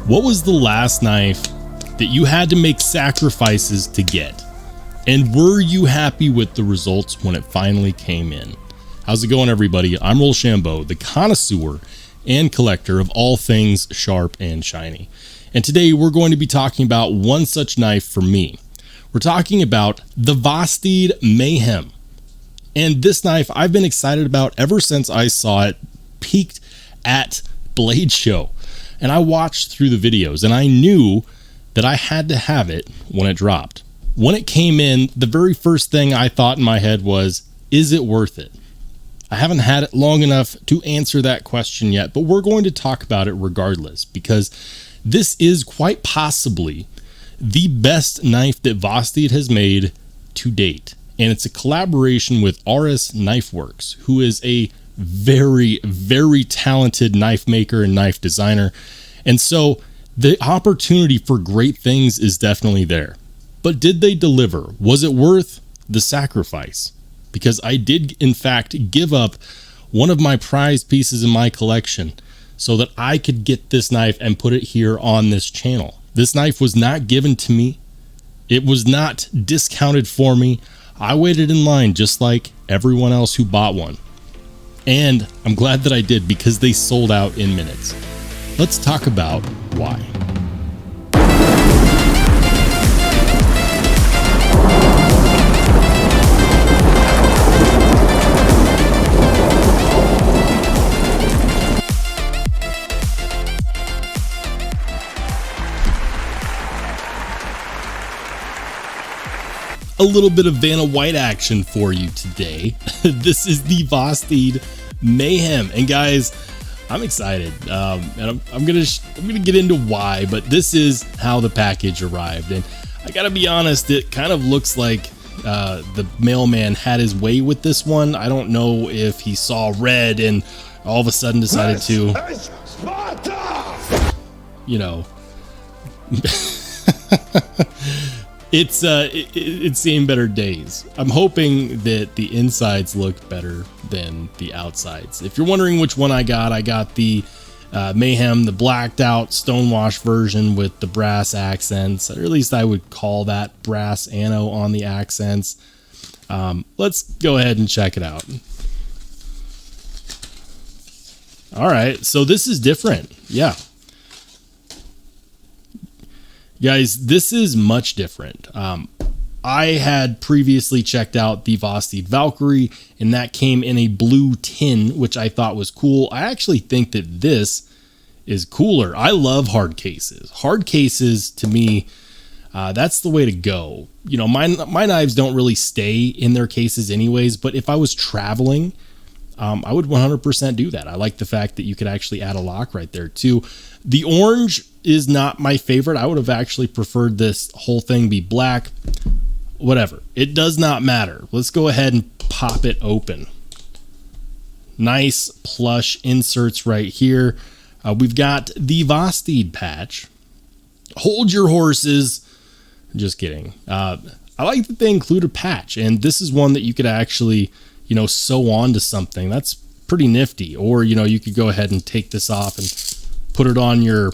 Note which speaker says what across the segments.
Speaker 1: What was the last knife that you had to make sacrifices to get? And were you happy with the results when it finally came in? How's it going, everybody? I'm Rollshambo, the connoisseur and collector of all things sharp and shiny. And today we're going to be talking about one such knife for me. We're talking about the Vosteed Mayhem. And this knife I've been excited about ever since I saw it peaked at Blade Show. And I watched through the videos and I knew that I had to have it when it dropped. When it came in, the very first thing I thought in my head was, is it worth it? I haven't had it long enough to answer that question yet, but we're going to talk about it regardless, because this is quite possibly the best knife that Vosteed has made to date. And it's a collaboration with RS Knife Works, who is a very, very talented knife maker and knife designer. And so the opportunity for great things is definitely there. But did they deliver? Was it worth the sacrifice? Because I did, in fact, give up one of my prized pieces in my collection so that I could get this knife and put it here on this channel. This knife was not given to me. It was not discounted for me. I waited in line just like everyone else who bought one. And I'm glad that I did, because they sold out in minutes. Let's talk about why. A little bit of Vanna White action for you today. This is the Vosteed Mayhem, and guys, I'm excited, and I'm gonna get into why. But this is how the package arrived, and I gotta be honest, it kind of looks like the mailman had his way with this one. I don't know if he saw red and all of a sudden decided to, you know. It's seen better days. I'm hoping that the insides look better than the outsides. If you're wondering which one I got the Mayhem, the blacked out stonewash version with the brass accents, or at least I would call that brass anno on the accents. Let's go ahead and check it out. All right, so this is different. Yeah. Guys, this is much different. I had previously checked out the Vosteed Valkyrie, and that came in a blue tin, which I thought was cool. I actually think that this is cooler. I love hard cases. Hard cases, to me, that's the way to go. You know, my knives don't really stay in their cases anyways, but if I was traveling, I would 100% do that. I like the fact that you could actually add a lock right there too. The orange is not my favorite. I would have actually preferred this whole thing be black. Whatever. It does not matter. Let's go ahead and pop it open. Nice plush inserts right here. We've got the Vosteed patch. Hold your horses. Just kidding. I like that they include a patch, and this is one that you could actually, you know, sew onto something. That's pretty nifty. Or, you know, you could go ahead and take this off and put it on your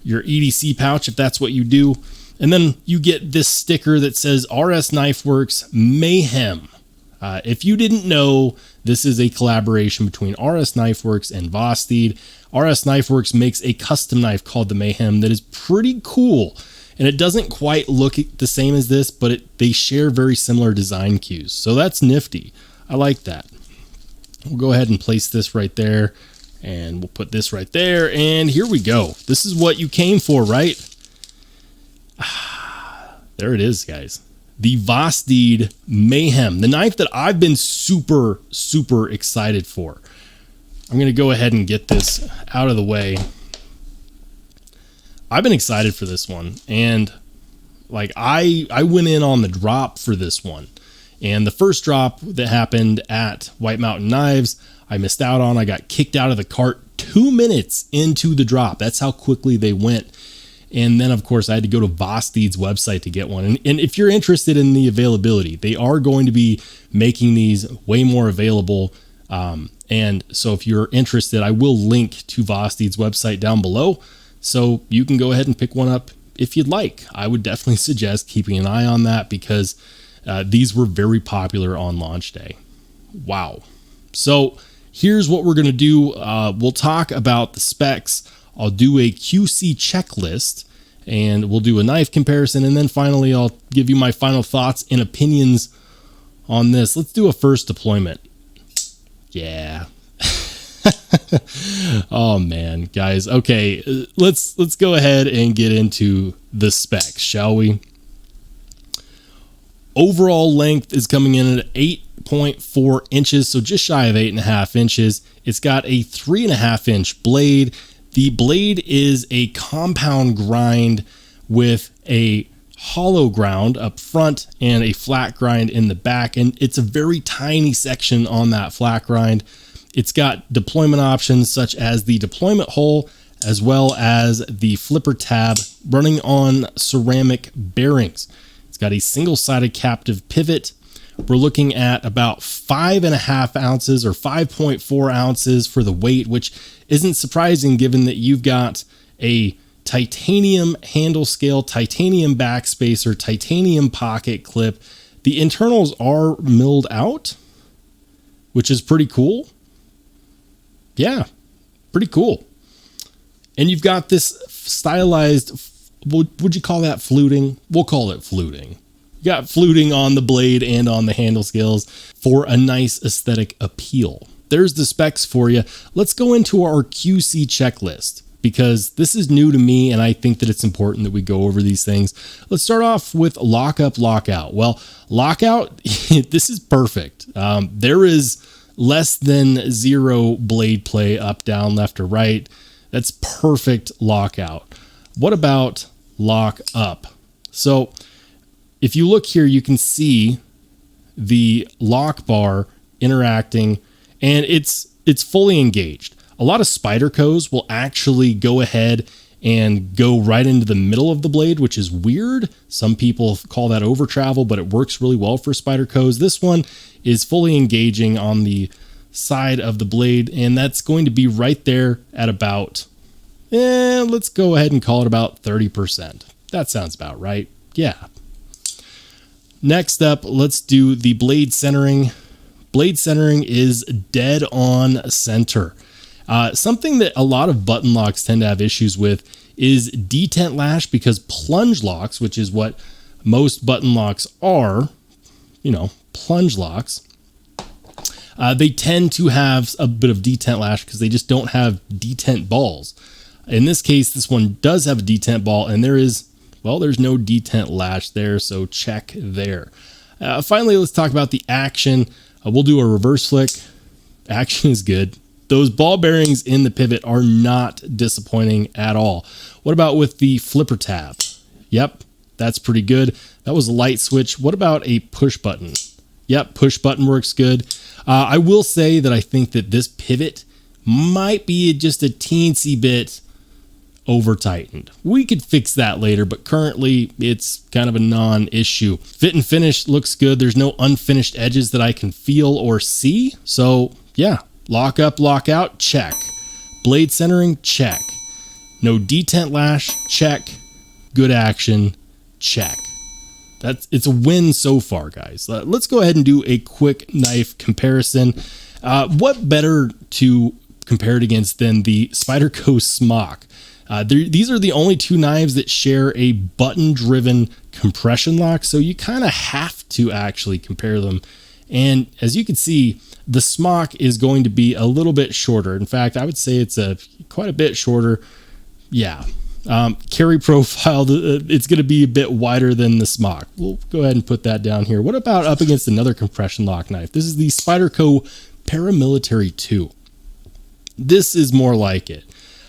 Speaker 1: EDC pouch if that's what you do. And then you get this sticker that says RS Knife Works Mayhem. If you didn't know, this is a collaboration between RS Knife Works and Vosteed. RS Knife Works makes a custom knife called the Mayhem that is pretty cool. And it doesn't quite look the same as this, but they share very similar design cues. So that's nifty. I like that. We'll go ahead and place this right there. And we'll put this right there, and here we go. This is what you came for, right? There it is, guys. The Vosteed Mayhem, the knife that I've been super, super excited for. I'm going to go ahead and get this out of the way. I've been excited for this one, and like I went in on the drop for this one. And the first drop that happened at White Mountain Knives, I missed out on. I got kicked out of the cart 2 minutes into the drop. That's how quickly they went. And then, of course, I had to go to Vosteed's website to get one. And if you're interested in the availability, they are going to be making these way more available. And so if you're interested, I will link to Vosteed's website down below. So you can go ahead and pick one up if you'd like. I would definitely suggest keeping an eye on that because these were very popular on launch day. Wow. So here's what we're going to do. We'll talk about the specs. I'll do a QC checklist and we'll do a knife comparison. And then finally, I'll give you my final thoughts and opinions on this. Let's do a first deployment. Yeah. Oh man, guys. Okay, let's go ahead and get into the specs, shall we? Overall length is coming in at 8.4 inches, so just shy of 8.5 inches. It's got a 3.5 inch blade. The blade is a compound grind with a hollow ground up front and a flat grind in the back, and it's a very tiny section on that flat grind. It's got deployment options such as the deployment hole as well as the flipper tab running on ceramic bearings. It's got a single-sided captive pivot. We're looking at about 5.5 ounces or 5.4 ounces for the weight, which isn't surprising given that you've got a titanium handle scale, titanium backspacer, titanium pocket clip. The internals are milled out, which is pretty cool. Yeah, pretty cool. And you've got this stylized, would you call that fluting? We'll call it fluting. You got fluting on the blade and on the handle scales for a nice aesthetic appeal. There's the specs for you. Let's go into our QC checklist because this is new to me and I think that it's important that we go over these things. Let's start off with lockup, lockout. Well, lockout, this is perfect. There is less than zero blade play up, down, left, or right. That's perfect lockout. What about lock up? So if you look here, you can see the lock bar interacting and it's fully engaged. A lot of Spydercos will actually go ahead and go right into the middle of the blade, which is weird. Some people call that over travel, but it works really well for Spydercos. This one is fully engaging on the side of the blade, and that's going to be right there at about, let's go ahead and call it about 30%. That sounds about right. Yeah. Next up, let's do the blade centering. Blade centering is dead on center. Something that a lot of button locks tend to have issues with is detent lash, because plunge locks, which is what most button locks are, plunge locks, they tend to have a bit of detent lash because they just don't have detent balls. In this case, this one does have a detent ball, and there's no detent lash there, so check there. Finally, let's talk about the action. We'll do a reverse flick. Action is good. Those ball bearings in the pivot are not disappointing at all. What about with the flipper tab? Yep, that's pretty good. That was a light switch. What about a push button? Yep, push button works good. I will say that I think that this pivot might be just a teensy bit over tightened. We could fix that later, but currently it's kind of a non-issue. Fit and finish looks good. There's no unfinished edges that I can feel or see. So yeah, lock up, lock out, check. Blade centering, check. No detent lash, check. Good action, check. It's a win so far, guys. Let's go ahead and do a quick knife comparison. What better to compare it against than the Spyderco Smock? These are the only two knives that share a button-driven compression lock, so you kind of have to actually compare them. And as you can see, the Smock is going to be a little bit shorter. In fact, I would say it's quite a bit shorter. Yeah. Carry profile, it's going to be a bit wider than the Smock. We'll go ahead and put that down here. What about up against another compression lock knife? This is the Spyderco Paramilitary 2. This is more like it.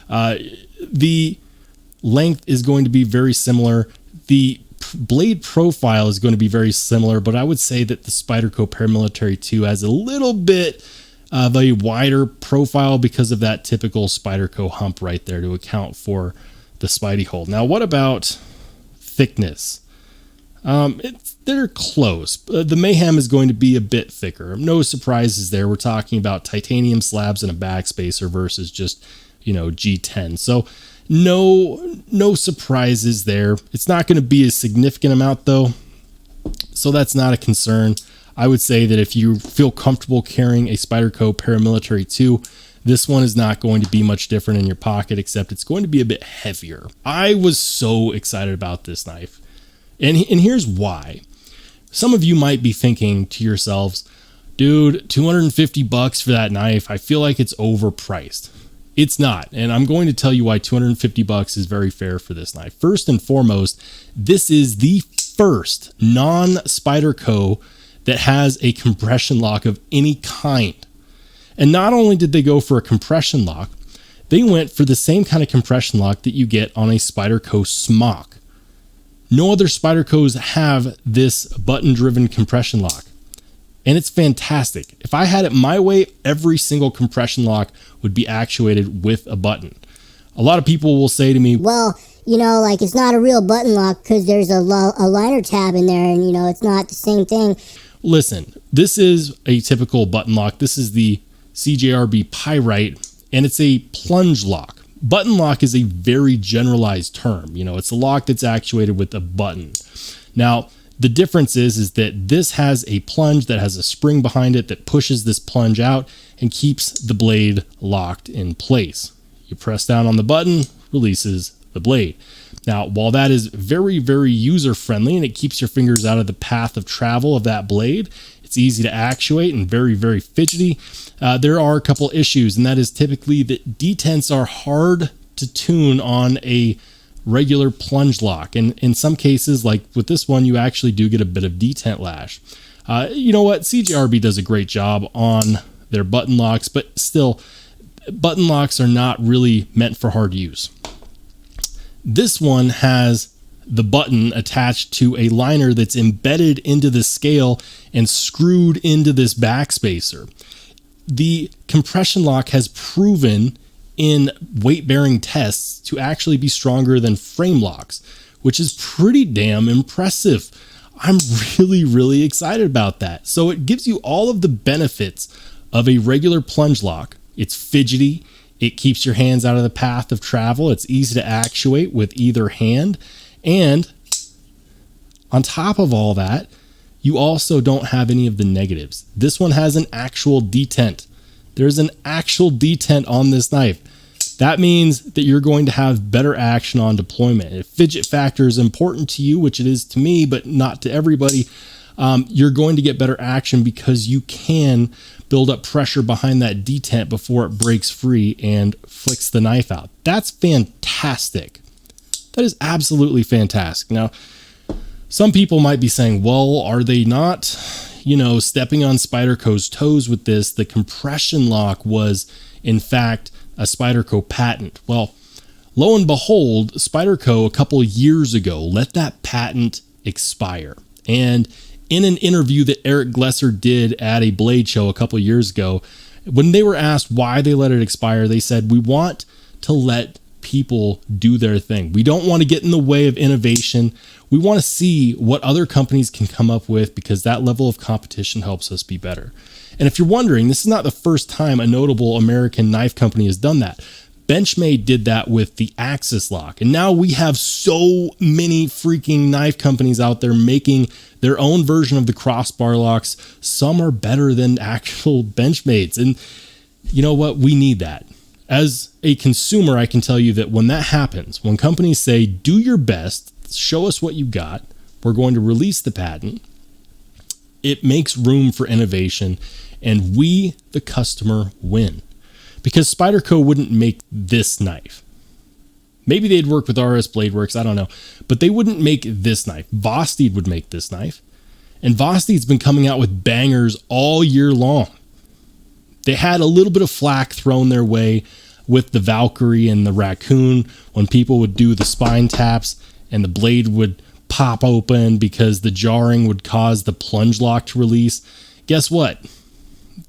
Speaker 1: The length is going to be very similar. The blade profile is going to be very similar, but I would say that the Spyderco Paramilitary 2 has a little bit of a wider profile because of that typical Spyderco hump right there to account for the Spidey hole. Now, what about thickness? They're close. The Mayhem is going to be a bit thicker. No surprises there. We're talking about titanium slabs and a backspacer versus just, G10. So No surprises there. It's not going to be a significant amount though, so that's not a concern. I would say that if you feel comfortable carrying a Spyderco Paramilitary 2, this one is not going to be much different in your pocket, except it's going to be a bit heavier. I was so excited about this knife, and here's why. Some of you might be thinking to yourselves, dude, $250 for that knife, I feel like it's overpriced. It's not, and I'm going to tell you why $250 is very fair for this knife. First and foremost, this is the first non-Spyderco that has a compression lock of any kind. And not only did they go for a compression lock, they went for the same kind of compression lock that you get on a Spyderco smock. No other Spydercos have this button-driven compression lock, and it's fantastic. If I had it my way, every single compression lock would be actuated with a button. A lot of people will say to me,
Speaker 2: well, you know, like it's not a real button lock because there's a liner tab in there, and you know, it's not the same thing.
Speaker 1: Listen, this is a typical button lock. This is the CJRB Pyrite, and it's a plunge lock. Button lock is a very generalized term. You know, it's a lock that's actuated with a button. Now, the difference is that this has a plunge that has a spring behind it that pushes this plunge out and keeps the blade locked in place. You press down on the button, releases the blade. Now, while that is very, very user-friendly and it keeps your fingers out of the path of travel of that blade, it's easy to actuate and very, very fidgety. There are a couple issues, and that is typically that detents are hard to tune on a regular plunge lock. And in some cases, like with this one, you actually do get a bit of detent lash. You know what? CJRB does a great job on their button locks, but still, button locks are not really meant for hard use. This one has the button attached to a liner that's embedded into the scale and screwed into this backspacer. The compression lock has proven in weight-bearing tests to actually be stronger than frame locks, which is pretty damn impressive. I'm really, really excited about that. So it gives you all of the benefits of a regular plunge lock. It's fidgety. It keeps your hands out of the path of travel. It's easy to actuate with either hand. And on top of all that, you also don't have any of the negatives. This one has an actual detent. There's an actual detent on this knife. That means that you're going to have better action on deployment. If fidget factor is important to you, which it is to me, but not to everybody, you're going to get better action because you can build up pressure behind that detent before it breaks free and flicks the knife out. That's fantastic. That is absolutely fantastic. Now, some people might be saying, well, are they not, you know, stepping on Spyderco's toes with this? The compression lock was, in fact, a Spyderco patent. Well, lo and behold, Spyderco a couple years ago let that patent expire. And in an interview that Eric Glesser did at a Blade show a couple years ago, when they were asked why they let it expire, they said, we want to let people do their thing. We don't want to get in the way of innovation. We want to see what other companies can come up with because that level of competition helps us be better. And if you're wondering, this is not the first time a notable American knife company has done that. Benchmade did that with the Axis lock. And now we have so many freaking knife companies out there making their own version of the crossbar locks. Some are better than actual Benchmades. And you know what? We need that. As a consumer, I can tell you that when that happens, when companies say, do your best, show us what you got, we're going to release the patent, it makes room for innovation, and we, the customer, win. Because Spyderco wouldn't make this knife. Maybe they'd work with RS Blade Works, I don't know. But they wouldn't make this knife. Vosteed would make this knife. And Vosteed's been coming out with bangers all year long. They had a little bit of flack thrown their way with the Valkyrie and the Raccoon when people would do the spine taps and the blade would pop open because the jarring would cause the plunge lock to release. Guess what?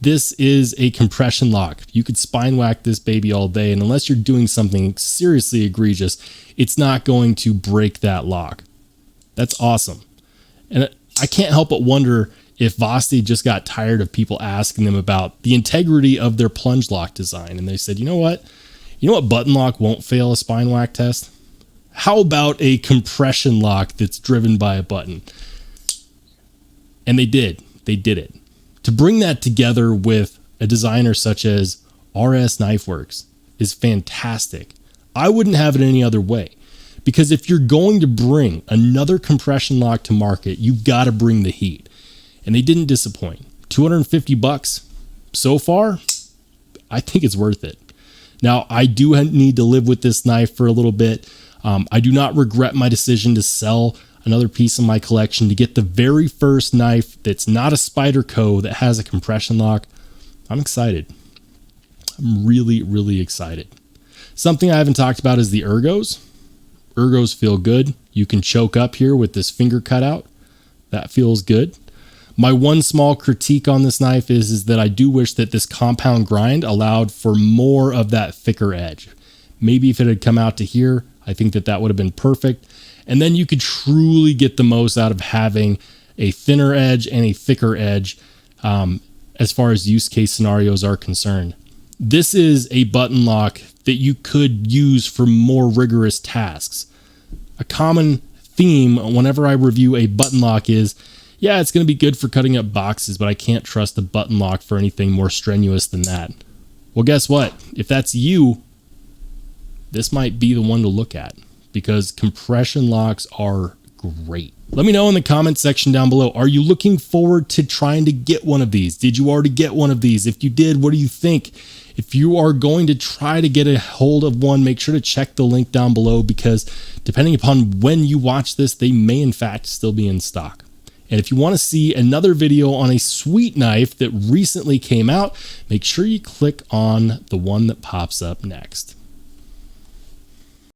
Speaker 1: This is a compression lock. You could spine whack this baby all day, and unless you're doing something seriously egregious, it's not going to break that lock. That's awesome. And I can't help but wonder if Vosteed just got tired of people asking them about the integrity of their plunge lock design. And they said, you know what? You know what button lock won't fail a spine whack test? How about a compression lock that's driven by a button? And they did it. To bring that together with a designer such as RS Works is fantastic. I wouldn't have it any other way, because if you're going to bring another compression lock to market, you've got to bring the heat. And they didn't disappoint. $250 so far, I think it's worth it. Now, I do need to live with this knife for a little bit. I do not regret my decision to sell another piece of my collection to get the very first knife that's not a Spyderco that has a compression lock. I'm excited. I'm really, really excited. Something I haven't talked about is the ergos. Ergos feel good. You can choke up here with this finger cutout. That feels good. My one small critique on this knife is that I do wish that this compound grind allowed for more of that thicker edge. Maybe if it had come out to here, I think that would have been perfect. And then you could truly get the most out of having a thinner edge and a thicker edge as far as use case scenarios are concerned. This is a button lock that you could use for more rigorous tasks. A common theme whenever I review a button lock is, yeah, it's going to be good for cutting up boxes, but I can't trust a button lock for anything more strenuous than that. Well, guess what? If that's you, this might be the one to look at, because compression locks are great. Let me know in the comment section down below. Are you looking forward to trying to get one of these? Did you already get one of these? If you did, what do you think? If you are going to try to get a hold of one, make sure to check the link down below, because depending upon when you watch this, they may in fact still be in stock. And if you want to see another video on a sweet knife that recently came out, make sure you click on the one that pops up next.